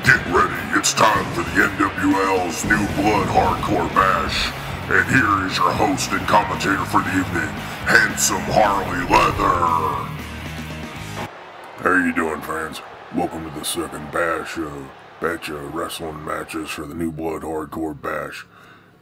Get ready, it's time for the NWL's New Blood Hardcore Bash. And here is your host and commentator for the evening, Handsome Harley Leather. How you doing, fans? Welcome to the second batch of wrestling matches for the New Blood Hardcore Bash.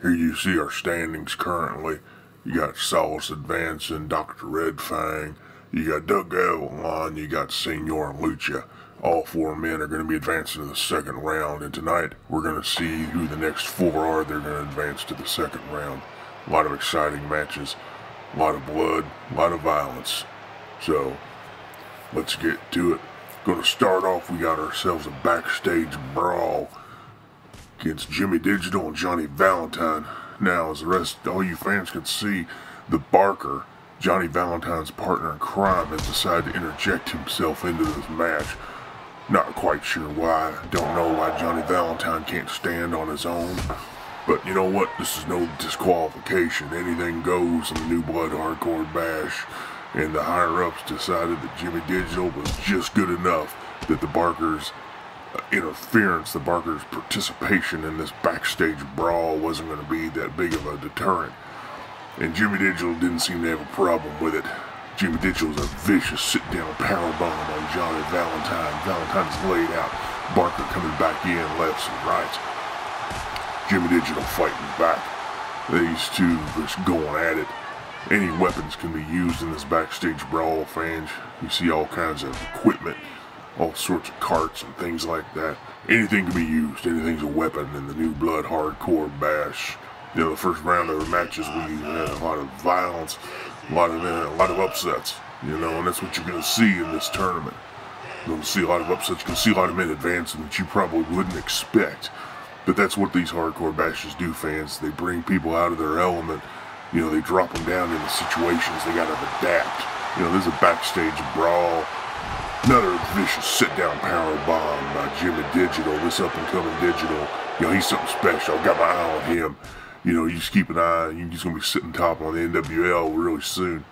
Here you see our standings currently. You got Solace advancing, Dr. Red Fang, you got Doug Avalon, you got Senor Lucha. All four men are going to be advancing to the second round, and tonight we're going to see who the next four are. They're going to advance to the second round. A lot of exciting matches, a lot of blood, a lot of violence. So, let's get to it. Going to start off, we got ourselves a backstage brawl against Jimmy Digital and Johnny Valentine. Now, as the rest, all you fans can see, the Barker, Johnny Valentine's partner in crime, has decided to interject himself into this match. Not quite sure why. Don't know why Johnny Valentine can't stand on his own. But you know what? This is no disqualification. Anything goes in the New Blood Hardcore Bash. And the higher-ups decided that Jimmy Digital was just good enough that the Barker's interference, the Barker's participation in this backstage brawl wasn't going to be that big of a deterrent. And Jimmy Digital didn't seem to have a problem with it. Jimmy Digital's a vicious sit-down powerbomb on Johnny Valentine. Valentine's laid out. Barker coming back in, lefts and rights. Jimmy Digital fighting back. These two just going at it. Any weapons can be used in this backstage brawl, fans. You see all kinds of equipment, all sorts of carts and things like that. Anything can be used. Anything's a weapon in the New Blood Hardcore Bash. You know, the first round of the matches, we had a lot of violence, a lot of upsets, you know, and that's what you're going to see in this tournament. You're going to see a lot of upsets. You're going to see a lot of men advancing that you probably wouldn't expect. But that's what these hardcore bashes do, fans. They bring people out of their element. You know, they drop them down into situations. They got to adapt. You know, there's a backstage brawl. Another vicious sit-down power bomb by Jimmy Digital. This up-and-coming Digital. You know, he's something special. Got my eye on him. You know, you just keep an eye. He's going to be sitting top on the NWL really soon.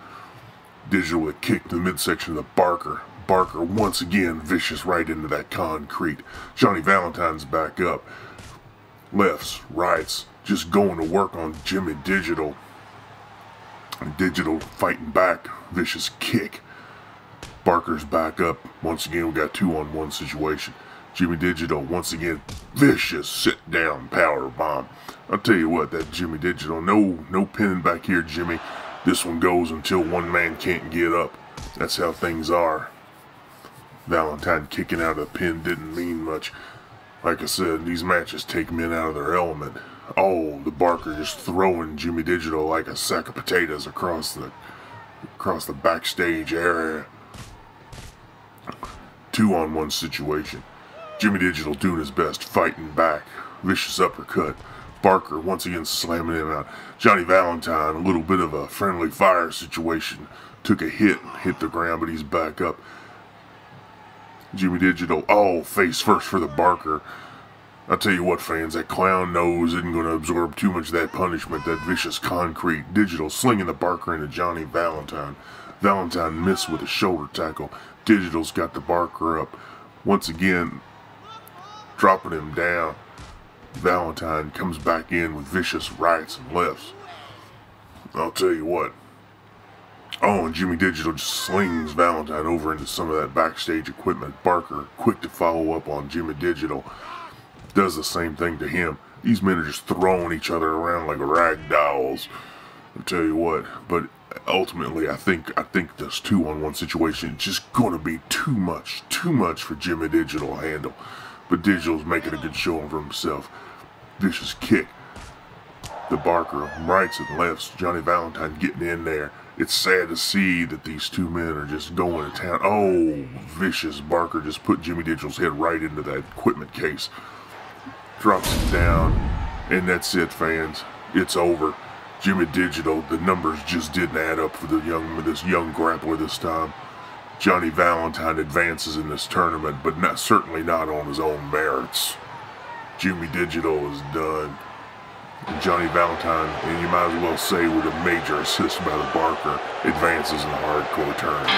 Digital with a kick to the midsection of the Barker. Barker once again vicious right into that concrete. Johnny Valentine's back up. Lefts, rights, just going to work on Jimmy Digital. Digital fighting back, vicious kick. Barker's back up. Once again, we got 2-on-1 situation. Jimmy Digital, once again, vicious sit-down power bomb. I'll tell you what, that Jimmy Digital, no pinning back here, Jimmy. This one goes until one man can't get up. That's how things are. Valentine kicking out of the pin didn't mean much. Like I said, these matches take men out of their element. Oh, the Barker just throwing Jimmy Digital like a sack of potatoes across the backstage area. 2-on-1 situation. Jimmy Digital doing his best, fighting back. Vicious uppercut. Barker once again slamming him out. Johnny Valentine, a little bit of a friendly fire situation. Took a hit the ground, but he's back up. Jimmy Digital, oh, face first for the Barker. I'll tell you what, fans, that clown nose isn't going to absorb too much of that punishment, that vicious concrete. Digital slinging the Barker into Johnny Valentine. Valentine missed with a shoulder tackle. Digital's got the Barker up. Once again, dropping him down. Valentine comes back in with vicious rights and lefts. I'll tell you what. Oh, and Jimmy Digital just slings Valentine over into some of that backstage equipment. Barker, quick to follow up on Jimmy Digital. Does the same thing to him. These men are just throwing each other around like rag dolls. I'll tell you what. But ultimately, I think this 2-on-1 situation is just going to be too much for Jimmy Digital to handle. But Digital's making a good showing for himself. Vicious kick. The Barker, rights and lefts. Johnny Valentine getting in there. It's sad to see that these two men are just going to town. Oh, vicious Barker just put Jimmy Digital's head right into that equipment case. Drops him down. And that's it, fans. It's over. Jimmy Digital, the numbers just didn't add up for this young grappler this time. Johnny Valentine advances in this tournament, but certainly not on his own merits. Jimmy Digital is done. And Johnny Valentine, and you might as well say with a major assist by the Barker, advances in the hardcore tournament.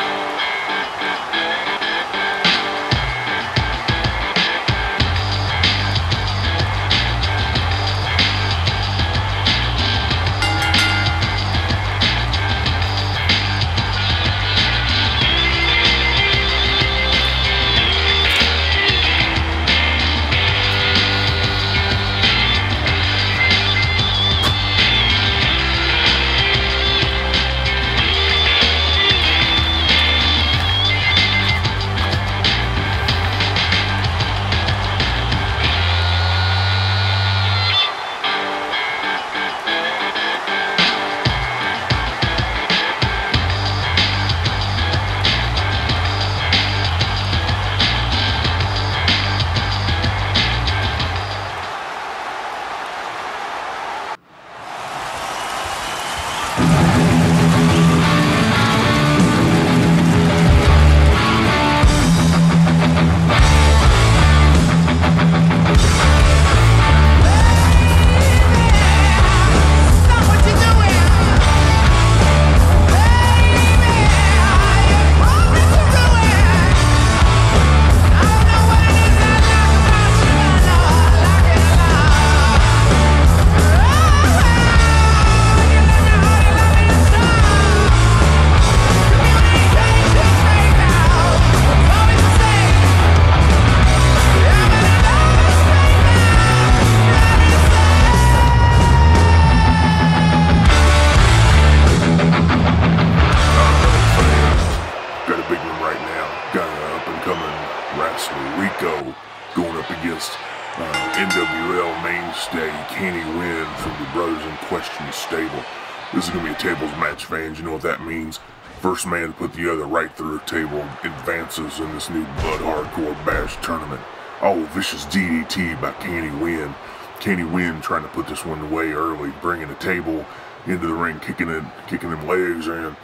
Rico going up against NWL mainstay Kanny Wynn from the Brothers in Question stable. This is going to be a tables match, fans. You know what that means. First man to put the other right through a table advances in this new Blood Hardcore Bash tournament. Oh, vicious DDT by Kanny Wynn. Kanny Wynn trying to put this one away early, bringing the table into the ring, kicking them legs in.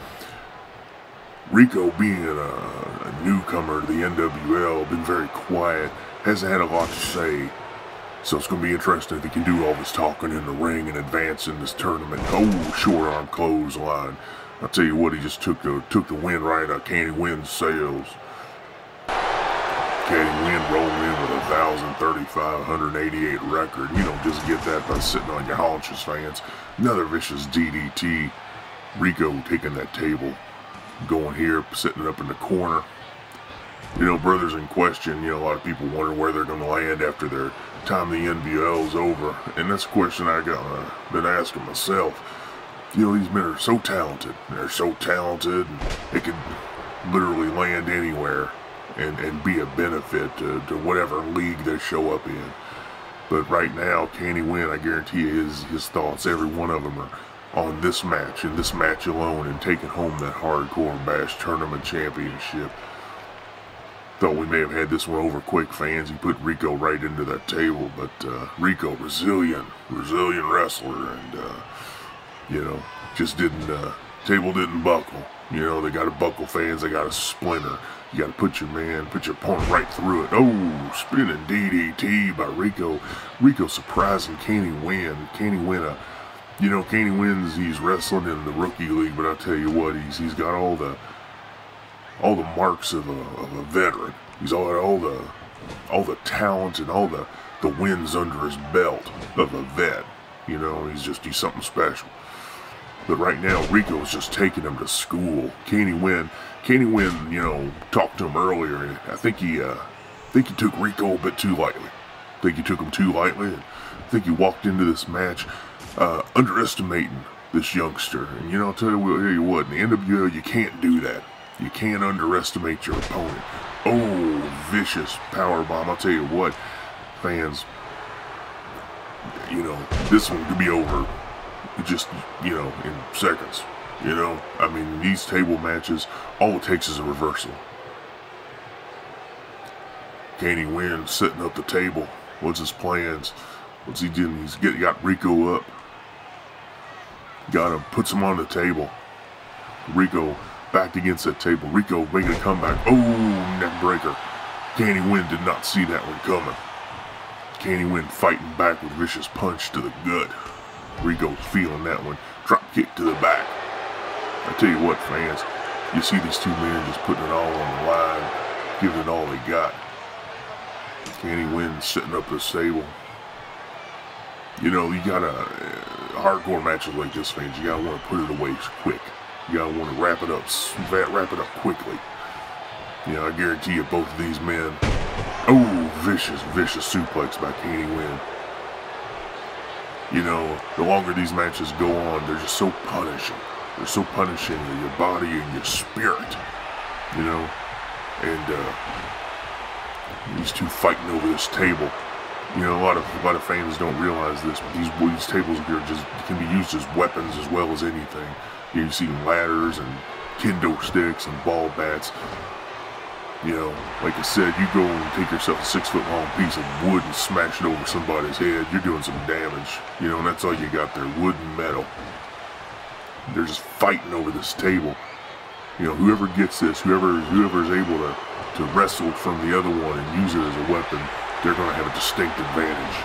Rico, being a newcomer to the NWL, been very quiet, hasn't had a lot to say. So it's going to be interesting if he can do all this talking in the ring and advance in this tournament. Oh, short arm clothesline. I'll tell you what, he just took the win right out of Kanny Wynn's sails. Kanny Wynn rolling in with 1,035, 188 record. You don't just get that by sitting on your haunches, fans. Another vicious DDT. Rico taking that table, going here, sitting it up in the corner. You know, Brothers in Question, you know, a lot of people wonder where they're going to land after their time in the NWL is over. And that's a question I been asking myself. You know, these men are so talented. They're so talented, and they could literally land anywhere and be a benefit to whatever league they show up in. But right now, Kanny Wynn, I guarantee you his thoughts, every one of them are on this match, and this match alone, and taking home that Hardcore Bash Tournament Championship. Thought we may have had this one over quick, fans. He put Rico right into that table, but Rico, resilient wrestler, and you know, just table didn't buckle. You know, they got to buckle, fans. They got to splinter. You got to put your opponent right through it. Oh, spinning DDT by Rico. Rico surprising Kanny Wynn. Kanny Wynn, you know, Kanny Wynn's, he's wrestling in the rookie league, but I tell you what, he's got all the marks of a veteran. He's all the talent and all the wins under his belt of a vet. You know, he's something special. But right now, Rico's just taking him to school. Kanny Wynn, you know, talked to him earlier, and I think he took Rico a bit too lightly. I think he took him too lightly, and I think he walked into this match underestimating this youngster. And you know, I'll tell you what, in the NWL, you can't do that. You can't underestimate your opponent. Oh, vicious powerbomb. I'll tell you what, fans, you know, this one could be over just, you know, in seconds. You know, I mean, these table matches, all it takes is a reversal. Kanny Wynn setting up the table. What's his plans? What's he doing? He's got Rico up. Got him, puts him on the table. Rico back against that table. Rico making a comeback. Oh, neck breaker. Kanny Wynn did not see that one coming. Kanny Wynn fighting back with vicious punch to the gut. Rico's feeling that one. Drop kick to the back. I tell you what, fans, you see these two men just putting it all on the line, giving it all they got. Kanny Wynn setting up this table. You know, you gotta, hardcore matches like this, fans, you gotta want to put it away quick. You gotta want to wrap it up quickly. You know, I guarantee you both of these men. Oh, vicious suplex by Kanny Wynn. You know, the longer these matches go on, they're just so punishing. They're so punishing to your body and your spirit. You know, and these two fighting over this table. You know, a lot of fans don't realize this, but these tables can be used as weapons as well as anything. You see ladders and kendo sticks and ball bats. You know, like I said, you go and take yourself a 6-foot-long piece of wood and smash it over somebody's head, you're doing some damage. You know, and that's all you got there, wood and metal. They're just fighting over this table. You know, whoever gets this, whoever's able to wrestle from the other one and use it as a weapon, they're going to have a distinct advantage.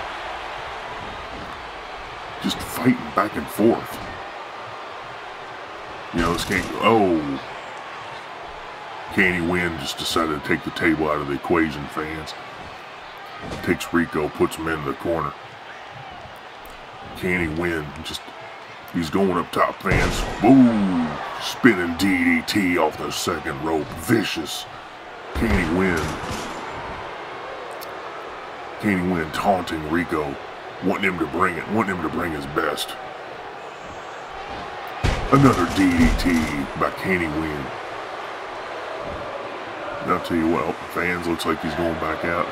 Just fighting back and forth. You know, this can't go. Oh. Kanny Wynn just decided to take the table out of the equation, fans. Takes Rico, puts him in the corner. Kanny Wynn he's going up top, fans. Woo! Spinning DDT off the second rope. Vicious. Kanny Wynn taunting Rico, wanting him to bring it, wanting him to bring his best. Another DDT by Kanny Wynn. I'll tell you what, fans, looks like he's going back out.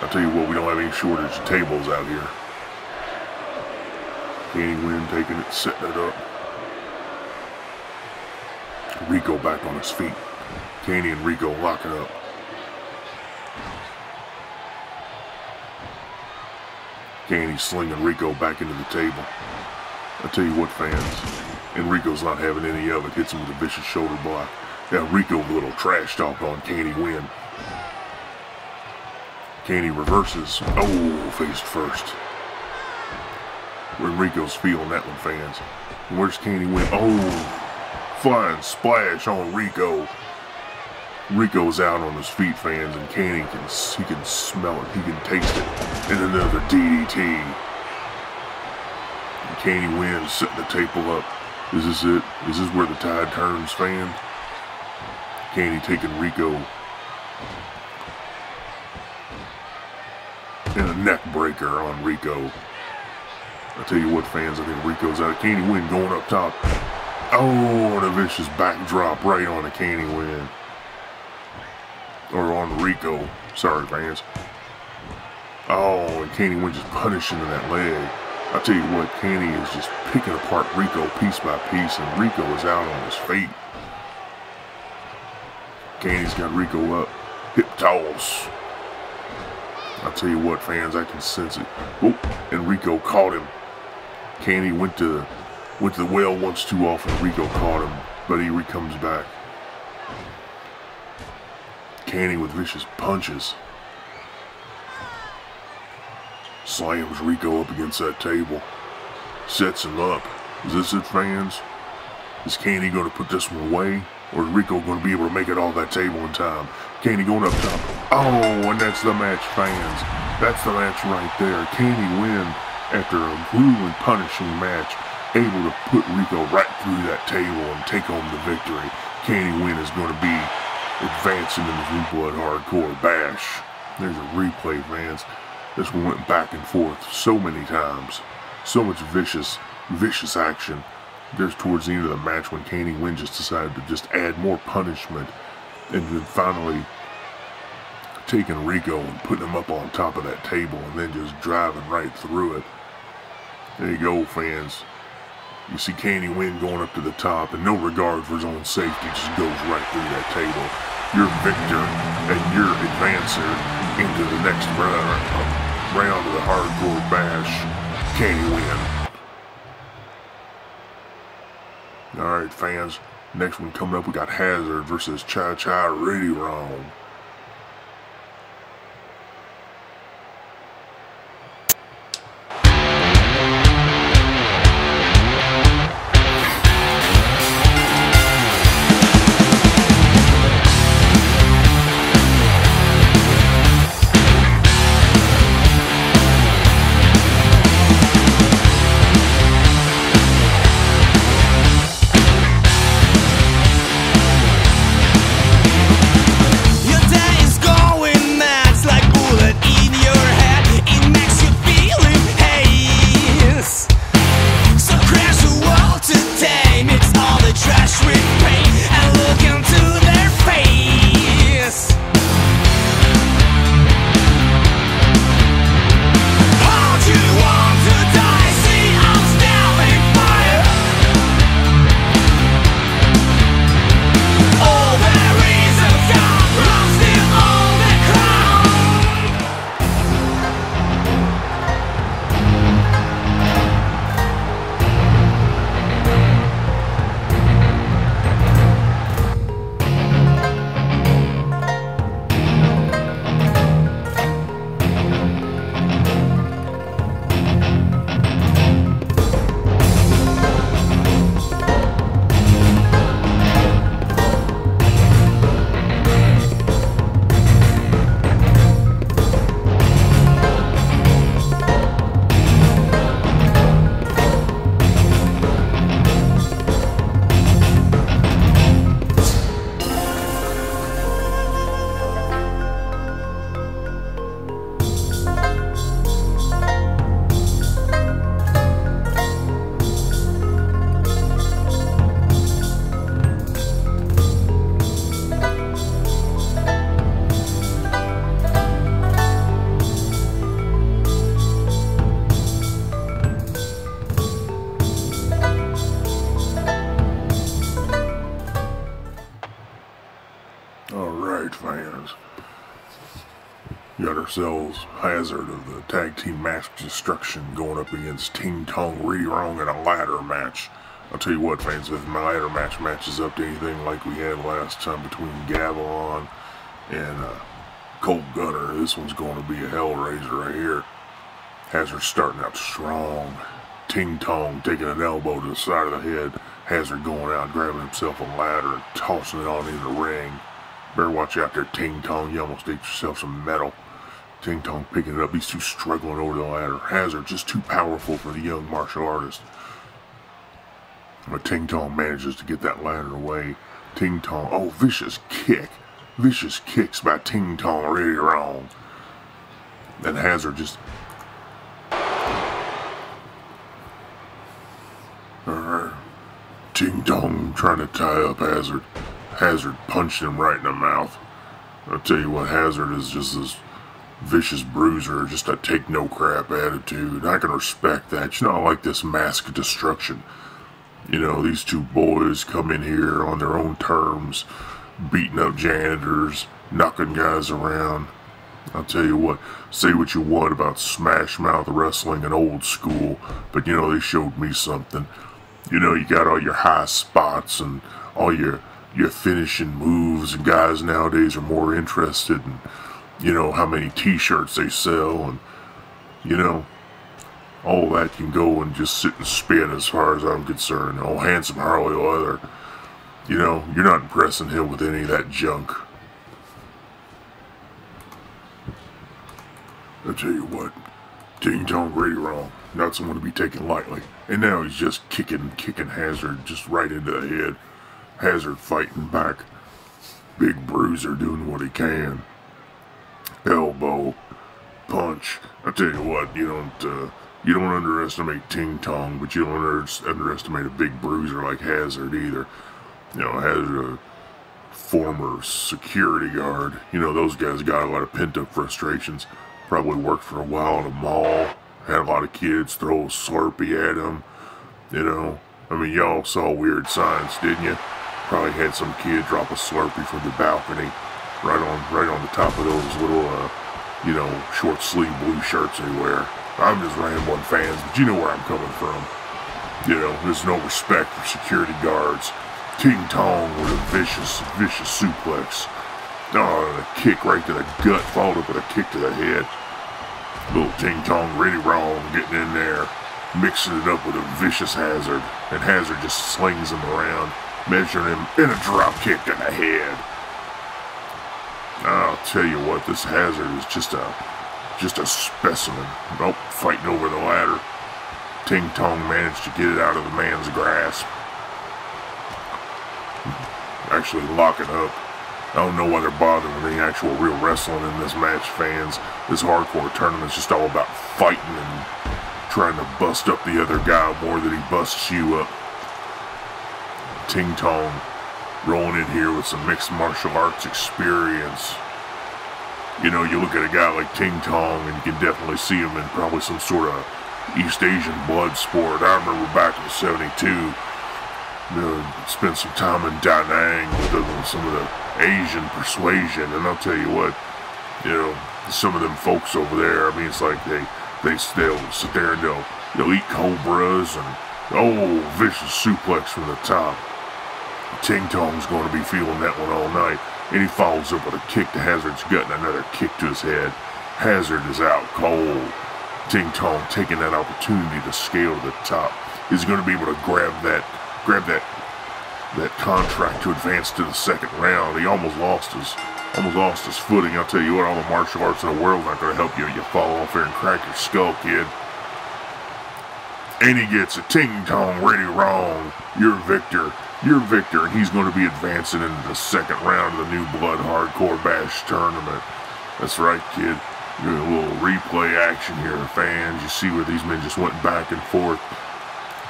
I'll tell you what, we don't have any shortage of tables out here. Kanny Wynn taking it, setting it up. Rico back on his feet. Kanny and Rico locking up. Kanny slinging Rico back into the table. I'll tell you what, fans, and Rico's not having any of it. Hits him with a vicious shoulder block. Now Rico, a little trash talk on Kanny Wynn. Kanny reverses. Oh, face first. When Rico's feeling that one, fans. And where's Kanny Wynn? Oh, flying splash on Rico. Rico's out on his feet, fans, and Kanny can smell it. He can taste it. And another DDT. And Kanny Wynn setting the table up. Is this it? Is this where the tide turns, fans? Kanny taking Rico. And a neck breaker on Rico. I'll tell you what, fans, I think Rico's out. Kanny Wynn going up top. Oh, and a vicious backdrop right on a Kanny Wynn. Or on Rico. Sorry, fans. Oh, and Kanny Wynn just punishing in that leg. I'll tell you what, Kanny is just picking apart Rico piece by piece, and Rico is out on his feet. Kanny's got Rico up. Hip toss. I'll tell you what, fans, I can sense it. Oh, and Rico caught him. Kanny went to the well once too often. Rico caught him, but he comes back. Kanny with vicious punches. Slams Rico up against that table. Sets him up. Is this it, fans? Is Kanny going to put this one away? Or is Rico going to be able to make it off that table in time? Kanny going up top. Oh, and that's the match, fans. That's the match right there. Kanny Wynn, after a grueling, punishing match, able to put Rico right through that table and take home the victory. Kanny Wynn is going to be advancing in the New Blood Hardcore Bash. There's a replay, fans. This one went back and forth so many times. So much vicious action. There's towards the end of the match when Kanny Wynn just decided to just add more punishment, and then finally taking Rico and putting him up on top of that table and then just driving right through it. There you go, fans. You see Kanny Wynn going up to the top, and no regard for his own safety, just goes right through that table. Your victor and your advancer into the next round of the Hardcore Bash, Kanny Wynn. Alright, fans, next one coming up, we got Hazard versus Chuachi Rhittirong. You Got ourselves Hazard of the Tag Team Match Destruction going up against Ting Tong Rhittirong in a ladder match. I'll tell you what, fans, if my ladder match matches up to anything like we had last time between Gavilan and Colt Gunner, this one's going to be a hellraiser right here. Hazard starting out strong. Ting Tong taking an elbow to the side of the head. Hazard going out, grabbing himself a ladder and tossing it on into the ring. Better watch out there, Ting Tong. You almost ate yourself some metal. Ting Tong picking it up. These two struggling over the ladder. Hazard just too powerful for the young martial artist. But Ting Tong manages to get that ladder away. Ting Tong, oh, vicious kick. Vicious kicks by Ting Tong Rhittirong. And Hazard just... Alright. Ting Tong trying to tie up Hazard. Hazard punched him right in the mouth. I'll tell you what, Hazard is just this vicious bruiser, just a take-no-crap attitude. I can respect that. You know, I like this mask of destruction. You know, these two boys come in here on their own terms, beating up janitors, knocking guys around. I'll tell you what, say what you want about Smash Mouth Wrestling and old school, but you know, they showed me something. You know, you got all your high spots and all your finishing moves, and guys nowadays are more interested in, you know, how many t-shirts they sell, and, you know, all that can go and just sit and spin as far as I'm concerned. Oh, handsome Harley Leather, you know, you're not impressing him with any of that junk. I'll tell you what, Ting Tong Rhittirong, not someone to be taken lightly. And now he's just kicking Hazard just right into the head. Hazard fighting back. Big bruiser doing what he can. Elbow, punch. I tell you what, you don't underestimate Ting Tong, but you don't underestimate a big bruiser like Hazard either. You know, Hazard, a former security guard. You know, those guys got a lot of pent-up frustrations. Probably worked for a while in a mall. Had a lot of kids throw a Slurpee at him. You know, I mean, y'all saw Weird Science, didn't you? Probably had some kid drop a Slurpee from the balcony, right on the top of those little, you know, short sleeve blue shirts they wear. I'm just rambling, fans, but you know where I'm coming from. You know, there's no respect for security guards. Ting Tong with a vicious suplex. Oh, and a kick right to the gut, followed up with a kick to the head. Little Ting Tong Rhittirong getting in there, mixing it up with a vicious Hazard, and Hazard just slings him around, measuring him in a drop kick to the head. I'll tell you what, this Hazard is just a specimen. Nope, fighting over the ladder. Ting Tong managed to get it out of the man's grasp. Actually locking up. I don't know why they're bothering with any actual real wrestling in this match, fans. This hardcore tournament's just all about fighting and trying to bust up the other guy more than he busts you up. Ting Tong rolling in here with some mixed martial arts experience. You know, you look at a guy like Ting Tong and you can definitely see him in probably some sort of East Asian blood sport. I remember back in '72, spent some time in Da Nang with some of the Asian persuasion, and I'll tell you what, you know, some of them folks over there, I mean, it's like they'll sit there and they'll eat cobras and, oh, vicious suplex from the top. Ting Tong's going to be feeling that one all night, and he follows up with a kick to Hazard's gut and another kick to his head. Hazard is out cold. Ting Tong taking that opportunity to scale to the top. He's going to be able to grab that contract to advance to the second round. He almost lost his footing. I'll tell you what, all the martial arts in the world aren't going to help you. You fall off there and crack your skull, kid. And he gets a Ting Tong Rhittirong. You're victor. You're victor, and he's going to be advancing into the second round of the New Blood Hardcore Bash tournament. That's right, kid. A little replay action here, fans. You see where these men just went back and forth.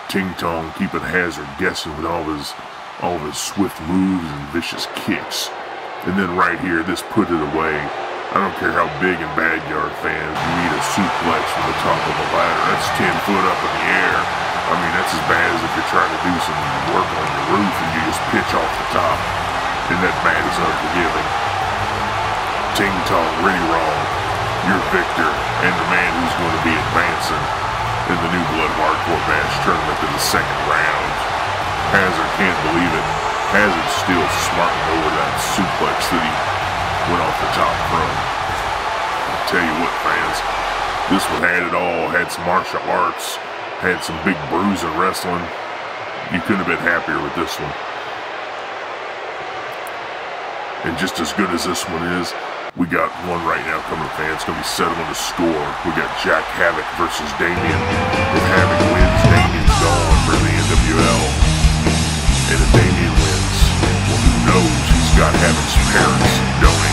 Ting Tong keeping Hazard guessing with all of his swift moves and vicious kicks. And then right here, this put it away. I don't care how big and bad you are, fans. You need a suplex from the top of the ladder. That's 10 foot up in the air. I mean, that's as bad as if you're trying to do some work on your roof and you just pitch off the top. And that bad is unforgiving. Ting Tong Rhittirong your victor and the man who's going to be advancing in the New Blood Hardcore Bash tournament to the second round. Hazard can't believe it. Hazard's still smarting over that suplex that he went off the top from. I'll tell you what, fans, this one had it all. Had some martial arts, had some big bruising wrestling. You couldn't have been happier with this one. And just as good as this one is, we got one right now coming, fans. It's going to be settling the score. We got Jack Havok versus Damien. If Havok wins, Damien's gone for the NWL. And if Damien wins, well, who knows? He's got Havok's parents, don't he?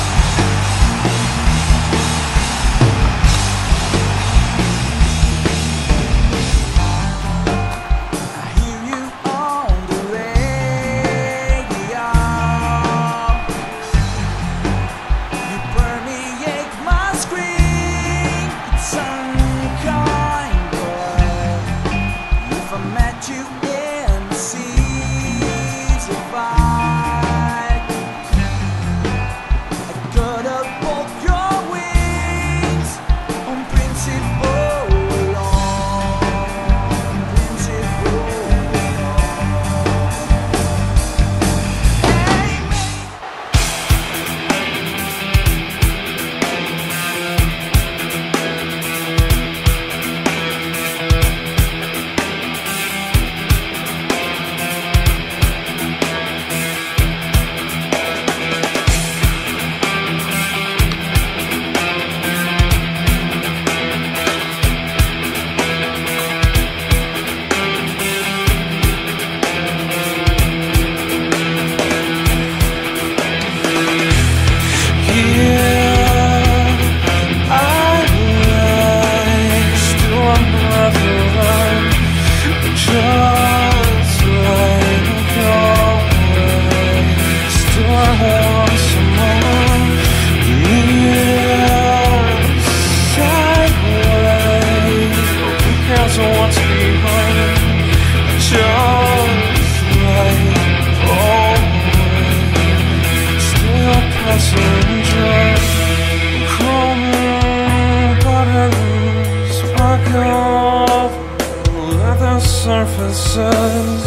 Surfaces,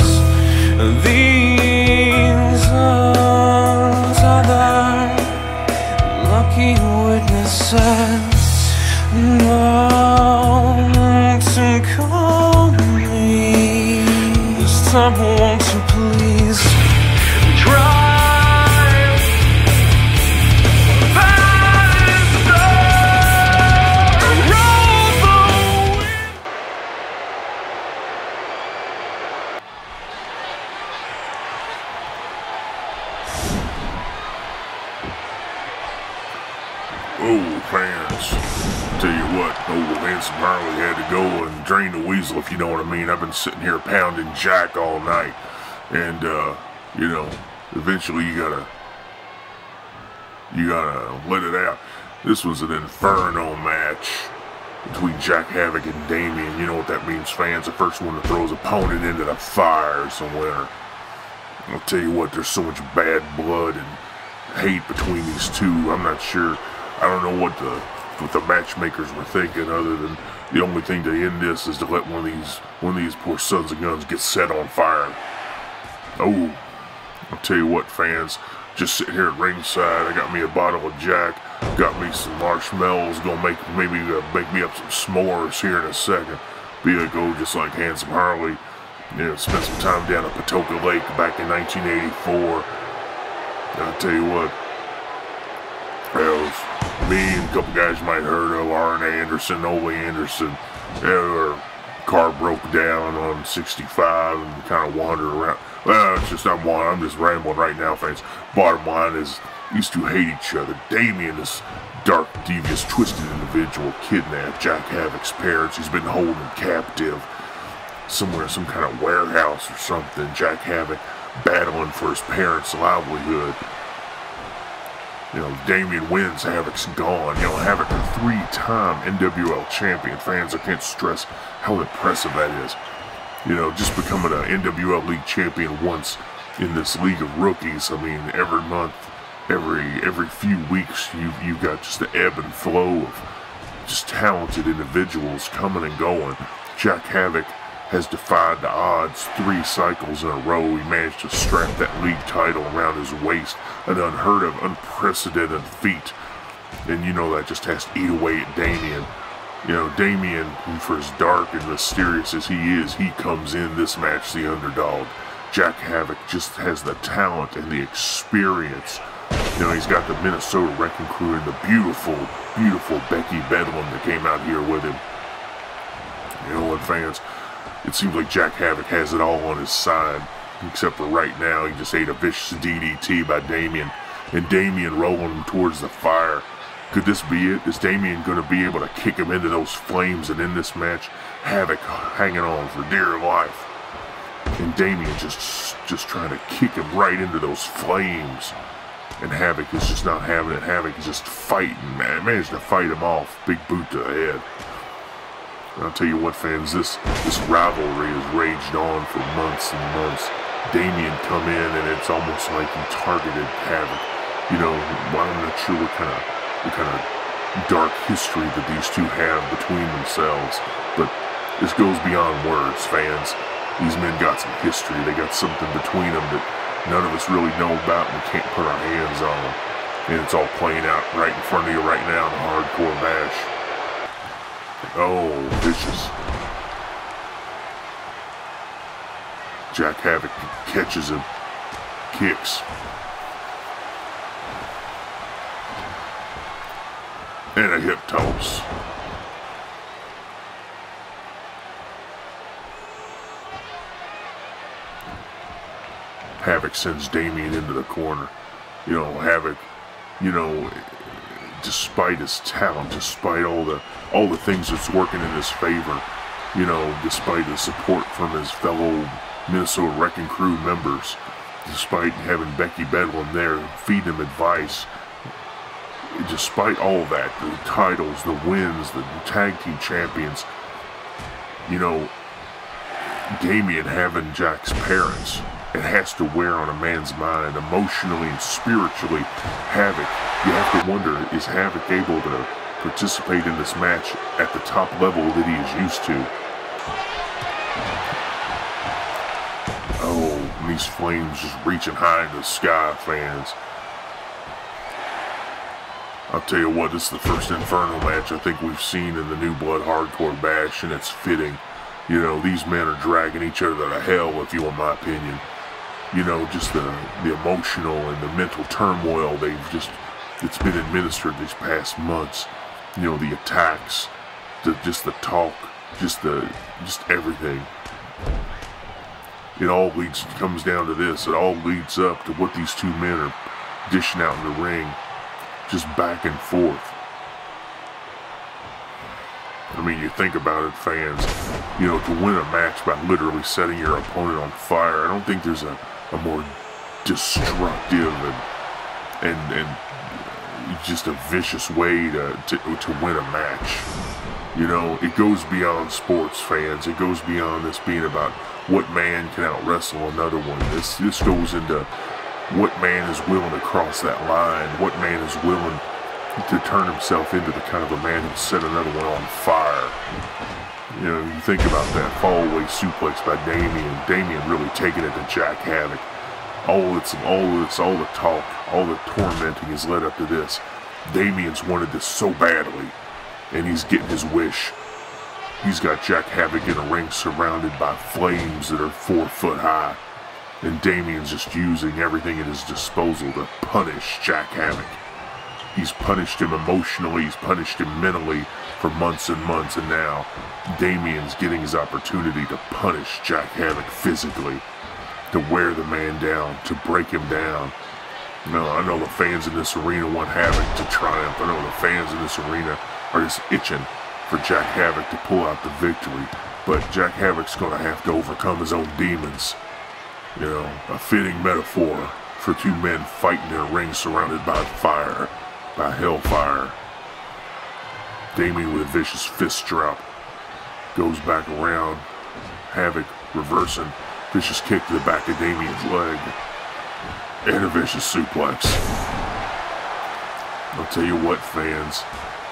these other lucky witnesses know to call me. This time won't you please drive past the road the wind. Oh, fans, tell you what, old Handsome Harley had to go and drain the weasel, if you know what I mean. I've been sitting here pounding Jack all night, and, you know, eventually you gotta let it out. This was an inferno match between Jack Havok and Damien. You know what that means, fans. The first one to throw his opponent into the fire is the winner. I'll tell you what, there's so much bad blood and hate between these two. I'm not sure. I don't know what the matchmakers were thinking, other than the only thing to end this is to let one of these poor sons of guns get set on fire. Oh, I'll tell you what, fans, just sitting here at ringside, I got me a bottle of Jack, got me some marshmallows, gonna make me up some s'mores here in a second. Be a go just like Handsome Harley. You know, spent some time down at Patoka Lake back in 1984. I'll tell you what, it was me and a couple guys you might have heard of, Arn Anderson, Ole Anderson. Their car broke down on 65 and kind of wandered around. Well, it's just I'm just rambling right now, fans. Bottom line is, these two hate each other. Damien, this dark, devious, twisted individual, kidnapped Jack Havok's parents. He's been holding captive somewhere, some kind of warehouse or something. Jack Havok battling for his parents' livelihood. You know, Damien wins, Havok's gone. You know, Havok, a three-time NWL champion. Fans, I can't stress how impressive that is. You know, just becoming an NWL League champion once in this league of rookies. I mean, every month, every few weeks, you've got just the ebb and flow just talented individuals coming and going. Jack Havok has defied the odds 3 cycles in a row. He managed to strap that league title around his waist, an unheard of, unprecedented feat. And you know that just has to eat away at Damien. You know, Damien, for as dark and mysterious as he is, he comes in this match the underdog. Jack Havok just has the talent and the experience. You know, he's got the Minnesota Wrecking Crew and the beautiful, beautiful Becky Bedlam that came out here with him. You know what, fans? It seems like Jack Havok has it all on his side. Except for right now, he just ate a vicious DDT by Damien. And Damien rolling him towards the fire. Could this be it? Is Damien going to be able to kick him into those flames and in this match? Havok hanging on for dear life. And Damien just trying to kick him right into those flames. And Havok is just not having it. Havok is just fighting, man. Managed to fight him off. Big boot to the head. And I'll tell you what, fans, this rivalry has raged on for months and months. Damien come in and it's almost like he targeted Havok. You know, I'm not sure what kind of dark history that these two have between themselves. But this goes beyond words, fans. These men got some history. They got something between them that none of us really know about and we can't put our hands on. And it's all playing out right in front of you right now in the Hardcore Bash. Oh, vicious. Jack Havok catches him. Kicks. And a hip toss. Havok sends Damien into the corner. You know, Havok, you know, despite his talent, despite all the things that's working in his favor, you know, despite the support from his fellow Minnesota Wrecking Crew members, despite having Becky Bedlam there feeding him advice, despite all that, the titles, the wins, the tag team champions, you know, Damien having Jack's parents, it has to wear on a man's mind emotionally and spiritually. Havok, you have to wonder, is Havok able to participate in this match at the top level that he is used to? Oh, and these flames just reaching high in the sky, fans. I'll tell you what, this is the first Inferno match I think we've seen in the New Blood Hardcore Bash, and it's fitting. You know, these men are dragging each other to hell, if you want my opinion. You know, just the emotional and the mental turmoil it's been administered these past months. You know, the attacks, just the talk, just everything. It all comes down to this. It all leads up to what these two men are dishing out in the ring. Just back and forth. I mean, you think about it, fans. You know, to win a match by literally setting your opponent on fire, I don't think there's a more destructive and just a vicious way to win a match. You know, it goes beyond sports, fans. It goes beyond this being about what man can out-wrestle another one. This goes into what man is willing to cross that line, what man is willing to turn himself into the kind of a man who set another one on fire. You know, you think about that fall-away suplex by Damien. Damien really taking it to Jack Havok. All the talk, all the tormenting has led up to this. Damien's wanted this so badly, and he's getting his wish. He's got Jack Havok in a ring surrounded by flames that are 4 foot high. And Damien's just using everything at his disposal to punish Jack Havok. He's punished him emotionally, he's punished him mentally for months and months, and now Damien's getting his opportunity to punish Jack Havok physically, to wear the man down, to break him down. No, I know the fans in this arena want Havok to triumph. I know the fans in this arena are just itching for Jack Havok to pull out the victory. But Jack Havok's going to have to overcome his own demons. You know, a fitting metaphor for two men fighting in a ring surrounded by fire, by hellfire. Damien with a vicious fist drop goes back around. Havok reversing, vicious kick to the back of Damien's leg, and a vicious suplex. I'll tell you what, fans,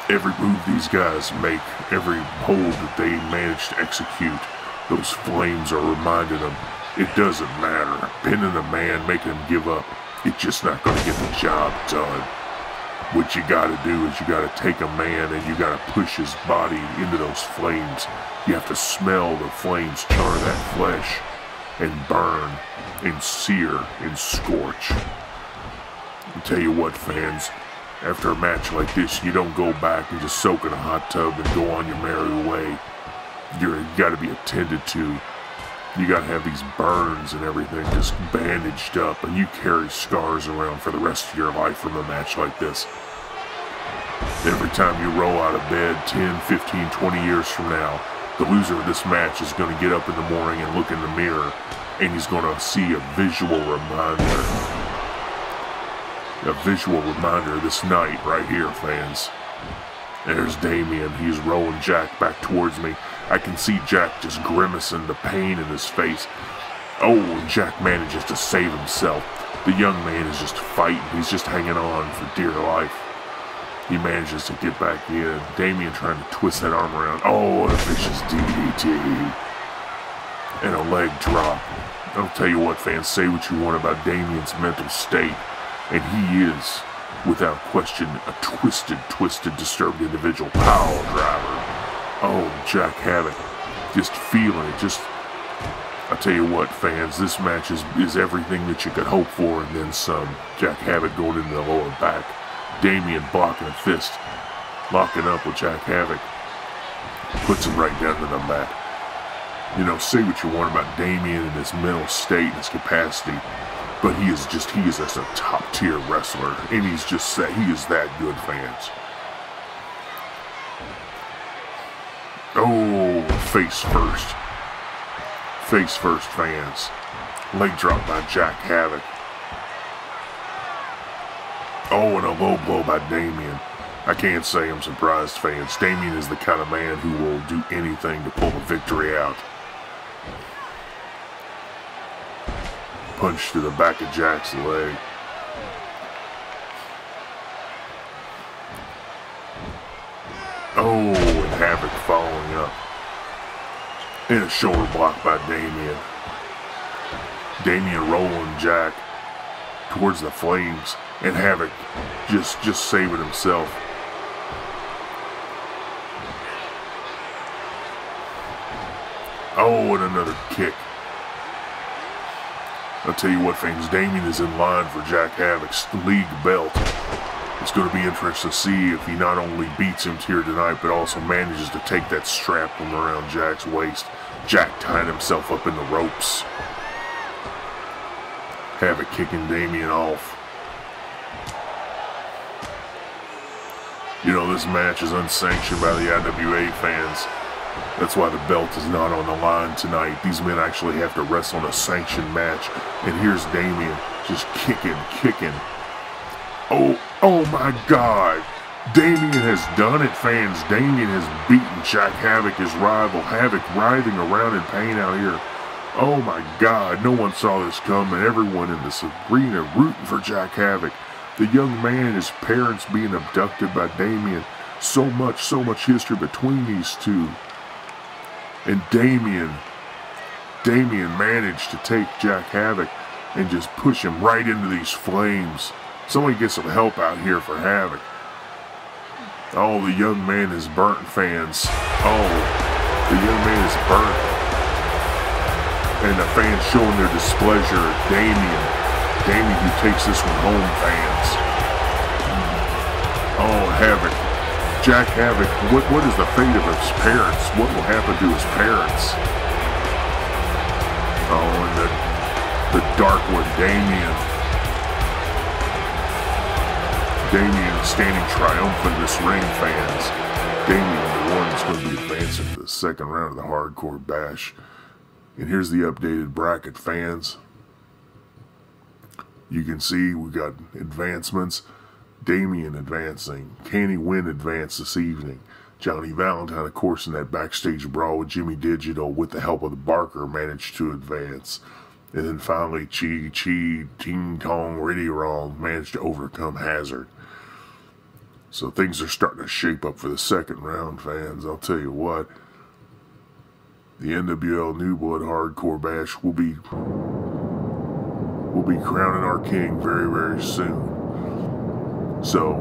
Every move these guys make, every hold that they manage to execute, those flames are reminding them it doesn't matter. Pinning a man, making him give up, it's just not going to get the job done. What you got to do is you got to take a man and you got to push his body into those flames. You have to smell the flames char that flesh and burn and sear and scorch. I'll tell you what, fans, after a match like this, you don't go back and just soak in a hot tub and go on your merry way. You got to be attended to. You got to have these burns and everything just bandaged up, and you carry scars around for the rest of your life from a match like this. Every time you roll out of bed 10, 15, 20 years from now, the loser of this match is going to get up in the morning and look in the mirror, and he's going to see a visual reminder. A visual reminder of this night right here, fans. There's Damien. He's rolling Jack back towards me. I can see Jack just grimacing, the pain in his face. Oh, and Jack manages to save himself. The young man is just fighting. He's just hanging on for dear life. He manages to get back in. Damien trying to twist that arm around. Oh, and a vicious DDT. And a leg drop. I'll tell you what, fans, say what you want about Damien's mental state. And he is, without question, a twisted, disturbed individual. Power driver. Oh, Jack Havok. Just feeling it. I'll tell you what, fans, this match is everything that you could hope for and then some. Jack Havok going into the lower back. Damien blocking a fist. Locking up with Jack Havok. Puts him right down to the mat. You know, say what you want about Damien and his mental state and his capacity, but he is just a top-tier wrestler, and he is that good, fans. Oh, face first. Face first, fans. Leg drop by Jack Havok. Oh, and a low blow by Damien. I can't say I'm surprised, fans. Damien is the kind of man who will do anything to pull the victory out. Punch to the back of Jack's leg. Oh, and Havok following up. And a shoulder block by Damien. Damien rolling Jack towards the flames. And Havok just saving himself. Oh, and another kick. I'll tell you what, fans, Damien is in line for Jack Havok's league belt. It's going to be interesting to see if he not only beats him here tonight, but also manages to take that strap from around Jack's waist. Jack tying himself up in the ropes. Havok kicking Damien off. You know, this match is unsanctioned by the IWA, fans. That's why the belt is not on the line tonight. These men actually have to wrestle in a sanctioned match. And here's Damien just kicking. Oh my God. Damien has done it, fans. Damien has beaten Jack Havok, his rival. Havok writhing around in pain out here. Oh my God. No one saw this coming. Everyone in this arena rooting for Jack Havok. The young man and his parents being abducted by Damien. So much history between these two. And Damien managed to take Jack Havok and just push him right into these flames. Somebody get some help out here for Havok. Oh, the young man is burnt, fans. Oh, the young man is burnt. And the fans showing their displeasure at Damien who takes this one home, fans. Oh, Havok. Jack Havok, what is the fate of his parents? What will happen to his parents? Oh, and the dark one, Damien. Damien standing triumphant in this ring, fans. Damien, the one that's going to be advancing to the second round of the Hardcore Bash. And here's the updated bracket, fans. You can see we got advancements. Damien advancing. Kanny Wynn advanced this evening. Johnny Valentine, of course, in that backstage brawl with Jimmy Digital with the help of the Barker, managed to advance. And then finally, Chi, Ting Tong, Rhittirong managed to overcome Hazard. So things are starting to shape up for the second round, fans. I'll tell you what. The NWL New Blood Hardcore Bash will be crowning our king very, very soon. So,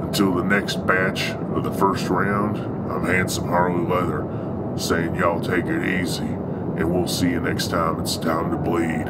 until the next batch of the first round, I'm Handsome Harley Leather, saying y'all take it easy, and we'll see you next time it's time to bleed.